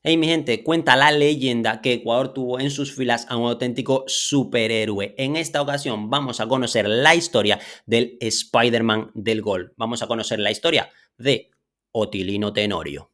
Hey, mi gente, cuenta la leyenda que Ecuador tuvo en sus filas a un auténtico superhéroe. En esta ocasión vamos a conocer la historia del Spider-Man del gol. Vamos a conocer la historia de Otilino Tenorio.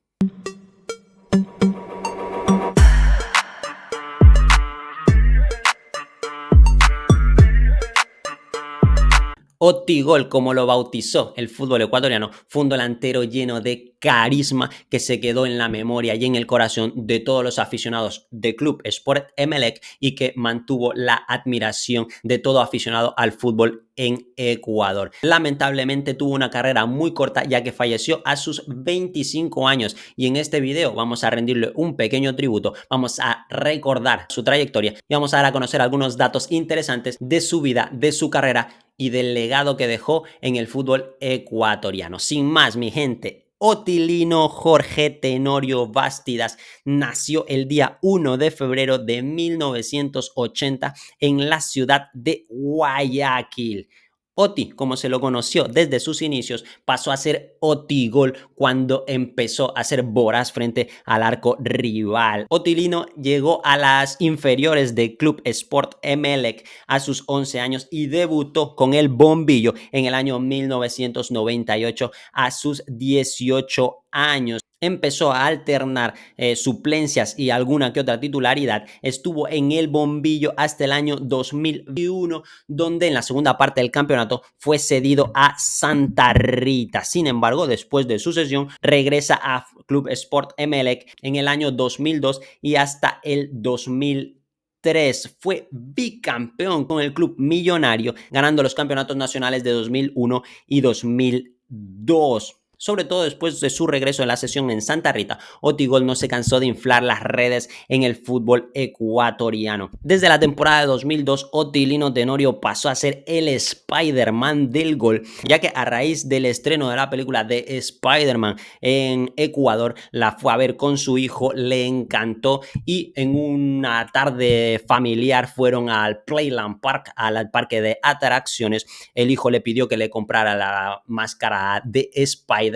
Otigol, como lo bautizó el fútbol ecuatoriano, fue un delantero lleno de carisma que se quedó en la memoria y en el corazón de todos los aficionados del Club Sport Emelec y que mantuvo la admiración de todo aficionado al fútbol en Ecuador. Lamentablemente tuvo una carrera muy corta ya que falleció a sus 25 años y en este video vamos a rendirle un pequeño tributo, vamos a recordar su trayectoria y vamos a dar a conocer algunos datos interesantes de su vida, de su carrera y del legado que dejó en el fútbol ecuatoriano. Sin más, mi gente, Otilino Jorge Tenorio Bastidas nació el día 1 de febrero de 1980 en la ciudad de Guayaquil. Oti, como se lo conoció desde sus inicios, pasó a ser Otigol cuando empezó a ser voraz frente al arco rival. Otilino llegó a las inferiores del Club Sport Emelec a sus 11 años y debutó con el bombillo en el año 1998 a sus 18 años. Empezó a alternar suplencias y alguna que otra titularidad. Estuvo en el bombillo hasta el año 2001, donde en la segunda parte del campeonato fue cedido a Santa Rita. Sin embargo, después de su cesión, regresa a Club Sport Emelec en el año 2002 y hasta el 2003 fue bicampeón con el club millonario, ganando los campeonatos nacionales de 2001 y 2002. Sobre todo después de su regreso en la sesión en Santa Rita, Otigol no se cansó de inflar las redes en el fútbol ecuatoriano. Desde la temporada de 2002, Otilino Tenorio pasó a ser el Spider-Man del gol, ya que a raíz del estreno de la película de Spider-Man en Ecuador, la fue a ver con su hijo, le encantó y en una tarde familiar fueron al Playland Park, al parque de atracciones. El hijo le pidió que le comprara la máscara de Spider-Man,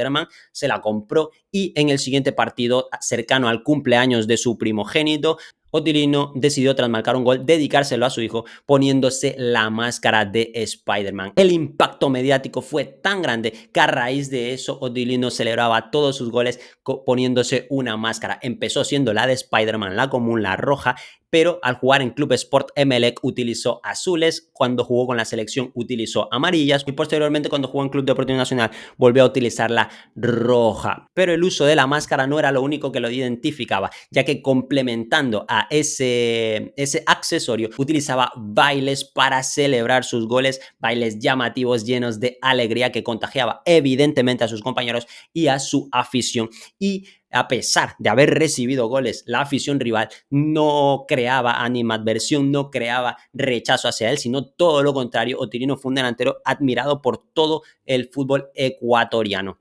se la compró y en el siguiente partido cercano al cumpleaños de su primogénito, Otilino decidió, tras marcar un gol, dedicárselo a su hijo poniéndose la máscara de Spider-Man. El impacto mediático fue tan grande que a raíz de eso Otilino celebraba todos sus goles poniéndose una máscara. Empezó siendo la de Spider-Man, la común, la roja, pero al jugar en Club Sport Emelec utilizó azules, cuando jugó con la selección utilizó amarillas y posteriormente cuando jugó en Club Deportivo Nacional volvió a utilizar la roja. Pero el uso de la máscara no era lo único que lo identificaba, ya que complementando a ese accesorio utilizaba bailes para celebrar sus goles, bailes llamativos llenos de alegría que contagiaba evidentemente a sus compañeros y a su afición. Y a pesar de haber recibido goles, la afición rival no creaba animadversión, no creaba rechazo hacia él, sino todo lo contrario. Otilino fue un delantero admirado por todo el fútbol ecuatoriano.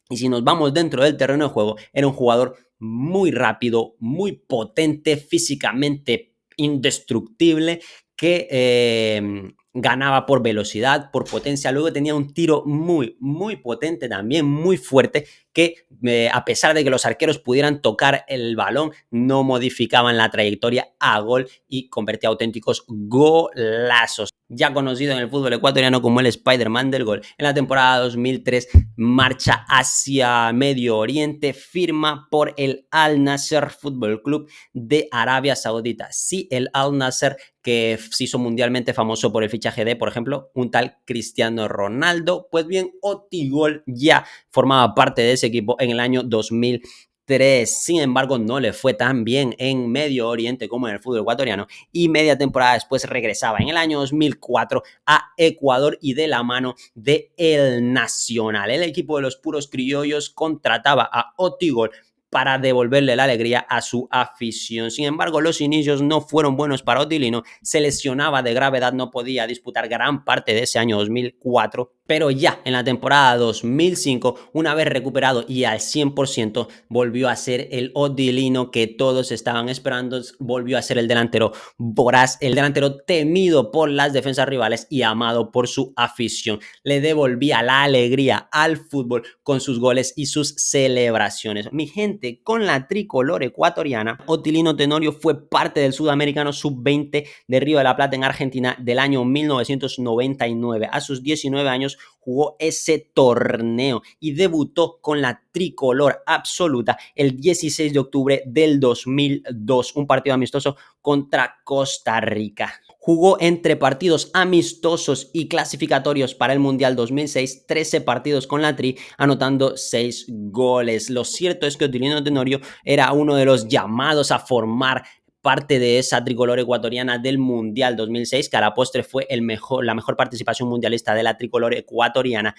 Y si nos vamos dentro del terreno de juego, era un jugador muy rápido, muy potente, físicamente indestructible, que ganaba por velocidad, por potencia. Luego tenía un tiro muy potente también, muy fuerte, que a pesar de que los arqueros pudieran tocar el balón, no modificaban la trayectoria a gol y convertía auténticos golazos. Ya conocido en el fútbol ecuatoriano como el Spider-Man del gol, en la temporada 2003 marcha hacia Medio Oriente, firma por el Al Nassr Fútbol Club de Arabia Saudita. Sí, el Al Nassr, que se hizo mundialmente famoso por el fichaje de, por ejemplo, un tal Cristiano Ronaldo. Pues bien, Otigol ya formaba parte de ese equipo en el año 2003. Sin embargo, no le fue tan bien en Medio Oriente como en el fútbol ecuatoriano y media temporada después regresaba en el año 2004 a Ecuador y de la mano de El Nacional. El equipo de los puros criollos contrataba a Otigol para devolverle la alegría a su afición. Sin embargo, los inicios no fueron buenos para Otilino, se lesionaba de gravedad, no podía disputar gran parte de ese año 2004, pero ya en la temporada 2005, una vez recuperado y al 100%, volvió a ser el Otilino que todos estaban esperando, volvió a ser el delantero voraz, el delantero temido por las defensas rivales y amado por su afición. Le devolvía la alegría al fútbol con sus goles y sus celebraciones. Mi gente, sub-20 con la tricolor ecuatoriana. Otilino Tenorio fue parte del Sudamericano sub-20 de Río de la Plata en Argentina del año 1999. A sus 19 años jugó ese torneo y debutó con la tricolor absoluta el 16 de octubre del 2002, un partido amistoso contra Costa Rica. Jugó entre partidos amistosos y clasificatorios para el Mundial 2006, 13 partidos con la Tri, anotando 6 goles. Lo cierto es que Otilino Tenorio era uno de los llamados a formar parte de esa tricolor ecuatoriana del Mundial 2006, que a la postre fue la mejor participación mundialista de la tricolor ecuatoriana.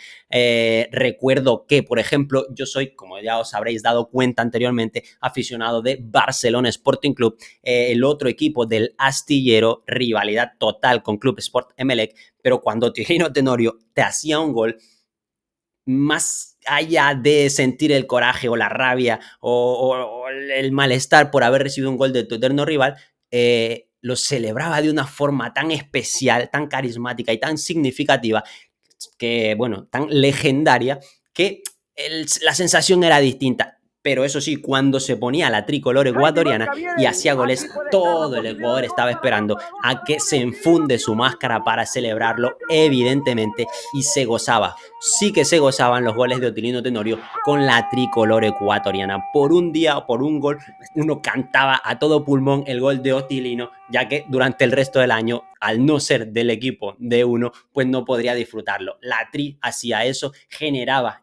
Recuerdo que, por ejemplo, yo soy, como ya os habréis dado cuenta anteriormente, aficionado de Barcelona Sporting Club, el otro equipo del astillero, rivalidad total con Club Sport Emelec, pero cuando Otilino Tenorio te hacía un gol, más allá de sentir el coraje o la rabia o el malestar por haber recibido un gol de tu eterno rival, lo celebraba de una forma tan especial, tan carismática y tan significativa, que, bueno, tan legendaria, que la sensación era distinta. Pero eso sí, cuando se ponía la tricolor ecuatoriana y hacía goles, todo el Ecuador estaba esperando a que se enfunde su máscara para celebrarlo, evidentemente, y se gozaba. Sí que se gozaban los goles de Otilino Tenorio con la tricolor ecuatoriana. Por un día o por un gol, uno cantaba a todo pulmón el gol de Otilino, ya que durante el resto del año, al no ser del equipo de uno, pues no podría disfrutarlo. La Tri hacía eso, generaba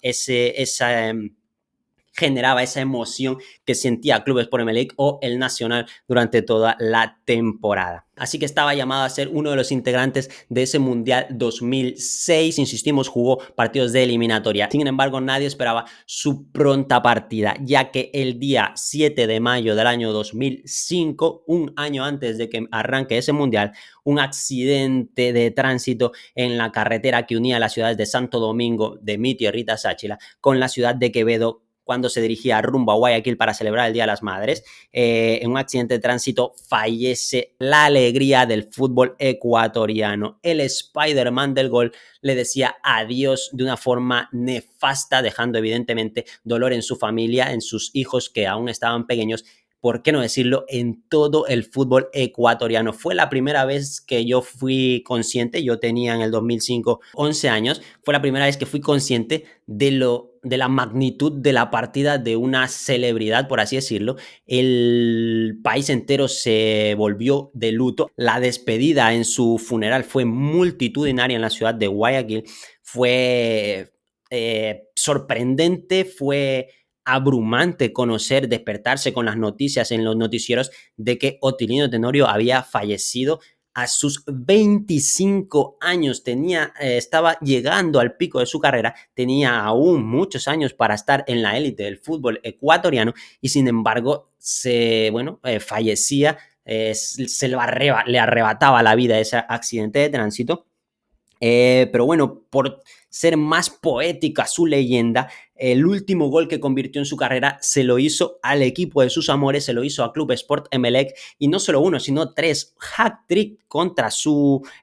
esa emoción que sentía Club Sport Emelec o el Nacional durante toda la temporada. Así que estaba llamado a ser uno de los integrantes de ese Mundial 2006. Insistimos, jugó partidos de eliminatoria. Sin embargo, nadie esperaba su pronta partida, ya que el día 7 de mayo del año 2005, un año antes de que arranque ese Mundial, un accidente de tránsito en la carretera que unía las ciudades de Santo Domingo, de mi tierrita Sáchila, con la ciudad de Quevedo, cuando se dirigía rumbo a Guayaquil para celebrar el Día de las Madres. En un accidente de tránsito fallece la alegría del fútbol ecuatoriano. El Spider-Man del gol le decía adiós de una forma nefasta, dejando evidentemente dolor en su familia, en sus hijos que aún estaban pequeños, por qué no decirlo, en todo el fútbol ecuatoriano. Fue la primera vez que yo fui consciente, yo tenía en el 2005 11 años, fue la primera vez que fui consciente de la magnitud de la partida de una celebridad, por así decirlo. El país entero se volvió de luto. La despedida en su funeral fue multitudinaria en la ciudad de Guayaquil. Fue sorprendente, fue abrumante conocer, despertarse con las noticias en los noticieros de que Otilino Tenorio había fallecido a sus 25 años. Estaba llegando al pico de su carrera, tenía aún muchos años para estar en la élite del fútbol ecuatoriano y sin embargo fallecía, le arrebataba la vida ese accidente de tránsito. Pero bueno, por ser más poética su leyenda, el último gol que convirtió en su carrera se lo hizo al equipo de sus amores, se lo hizo a Club Sport Emelec, y no solo uno, sino 3 hat-trick contra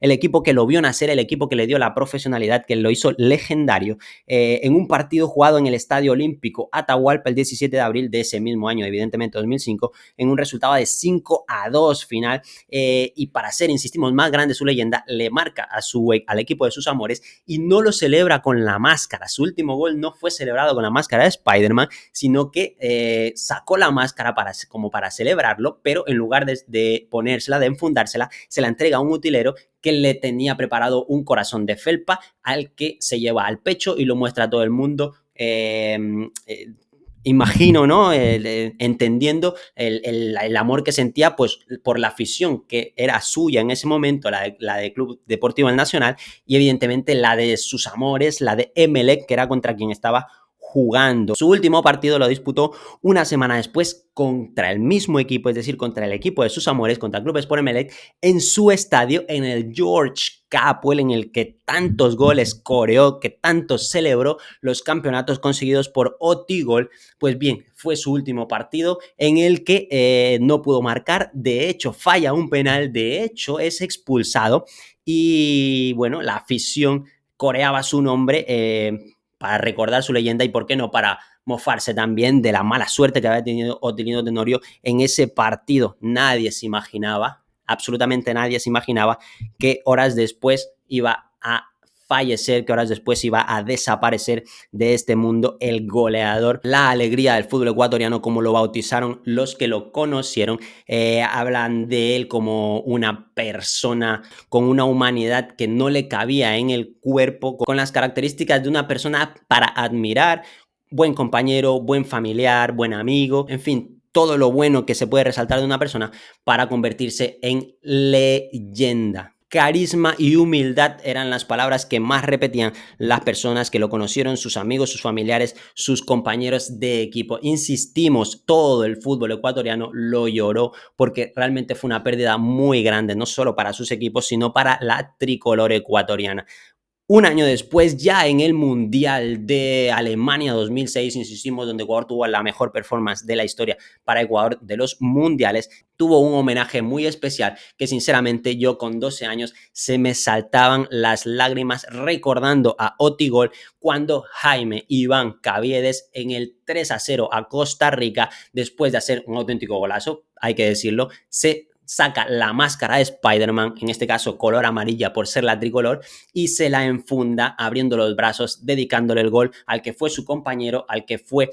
el equipo que lo vio nacer, el equipo que le dio la profesionalidad, que lo hizo legendario, en un partido jugado en el Estadio Olímpico Atahualpa el 17 de abril de ese mismo año, evidentemente 2005, en un resultado de 5-2 final, y para ser, insistimos, más grande su leyenda, le marca al equipo de sus amores y no lo celebra con la máscara. Su último gol no fue celebrado con la máscara de Spider-Man, sino que sacó la máscara como para celebrarlo, pero en lugar de ponérsela, de enfundársela, se la entrega a un utilero que le tenía preparado un corazón de felpa al que se lleva al pecho y lo muestra a todo el mundo. Imagino, ¿no? Entendiendo el amor que sentía pues, por la afición que era suya en ese momento, la de Club Deportivo El Nacional, y evidentemente la de sus amores, la de Emelec, que era contra quien estaba jugando. Su último partido lo disputó una semana después contra el mismo equipo, es decir, contra el equipo de sus amores, contra el Club Sport Emelec, en su estadio, en el George Capwell, en el que tantos goles coreó, que tantos celebró los campeonatos conseguidos por Otigol. Pues bien, fue su último partido en el que no pudo marcar, de hecho falla un penal, de hecho es expulsado y bueno, la afición coreaba su nombre para recordar su leyenda y por qué no para mofarse también de la mala suerte que había tenido Otilino Tenorio en ese partido. Nadie se imaginaba, absolutamente nadie se imaginaba que horas después iba a fallecer, que horas después iba a desaparecer de este mundo el goleador, la alegría del fútbol ecuatoriano, como lo bautizaron los que lo conocieron. Hablan de él como una persona con una humanidad que no le cabía en el cuerpo, con las características de una persona para admirar, buen compañero, buen familiar, buen amigo, en fin, todo lo bueno que se puede resaltar de una persona para convertirse en leyenda. Carisma y humildad eran las palabras que más repetían las personas que lo conocieron, sus amigos, sus familiares, sus compañeros de equipo. Insistimos, todo el fútbol ecuatoriano lo lloró porque realmente fue una pérdida muy grande, no solo para sus equipos, sino para la tricolor ecuatoriana. Un año después, ya en el Mundial de Alemania 2006, insistimos, donde Ecuador tuvo la mejor performance de la historia para Ecuador de los mundiales, tuvo un homenaje muy especial que sinceramente yo con 12 años se me saltaban las lágrimas recordando a Otigol cuando Jaime Iván Caviedes en el 3-0 a Costa Rica, después de hacer un auténtico golazo, hay que decirlo, se saca la máscara de Spider-Man, en este caso color amarilla por ser la tricolor, y se la enfunda abriendo los brazos, dedicándole el gol al que fue su compañero, al que fue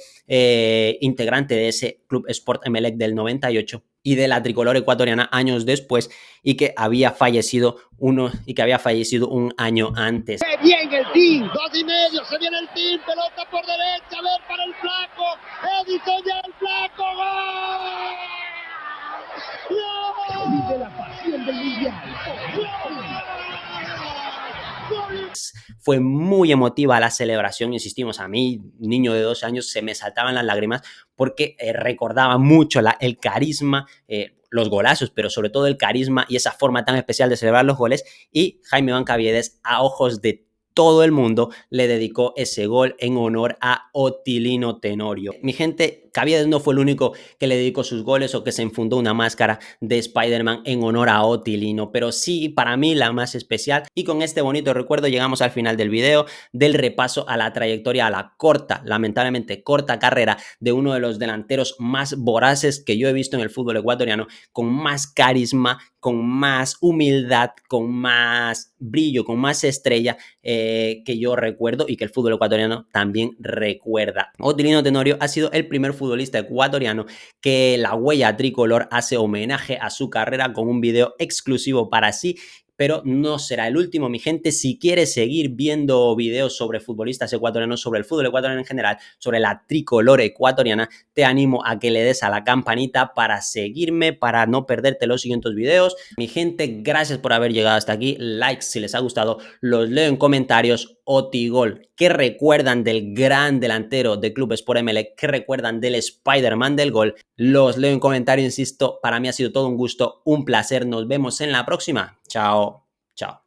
integrante de ese Club Sport Emelec del 98 y de la tricolor ecuatoriana años después y que había fallecido un año antes. ¡Qué bien el team! 2,5, se viene el team, pelota por derecha, a ver para el flaco, Edison ya el flaco, ¡gol! ¡Gol! Vive la pasión del mundial. Fue muy emotiva la celebración, insistimos, a mí, niño de 2 años, se me saltaban las lágrimas porque recordaba mucho el carisma, los golazos, pero sobre todo el carisma y esa forma tan especial de celebrar los goles, y Jaime Iván Caviedes, a ojos de todo el mundo, le dedicó ese gol en honor a Otilino Tenorio. Mi gente, Caviedes no fue el único que le dedicó sus goles o que se infundó una máscara de Spider-Man en honor a Otilino, pero sí, para mí la más especial. Y con este bonito recuerdo llegamos al final del video, del repaso a la trayectoria, a la corta, lamentablemente corta carrera de uno de los delanteros más voraces que yo he visto en el fútbol ecuatoriano, con más carisma, con más humildad, con más brillo, con más estrella que yo recuerdo y que el fútbol ecuatoriano también recuerda. Otilino Tenorio ha sido el primer futbolista ecuatoriano que la huella tricolor hace homenaje a su carrera con un video exclusivo para sí, pero no será el último, mi gente. Si quieres seguir viendo videos sobre futbolistas ecuatorianos, sobre el fútbol ecuatoriano en general, sobre la tricolor ecuatoriana, te animo a que le des a la campanita para seguirme, para no perderte los siguientes videos. Mi gente, gracias por haber llegado hasta aquí. Likes si les ha gustado, los leo en comentarios. Otigol, ¿qué recuerdan del gran delantero de Club Sport Emelec? ¿Qué recuerdan del Spider-Man del gol? Los leo en comentarios, insisto, para mí ha sido todo un gusto, un placer. Nos vemos en la próxima. Chao, chao.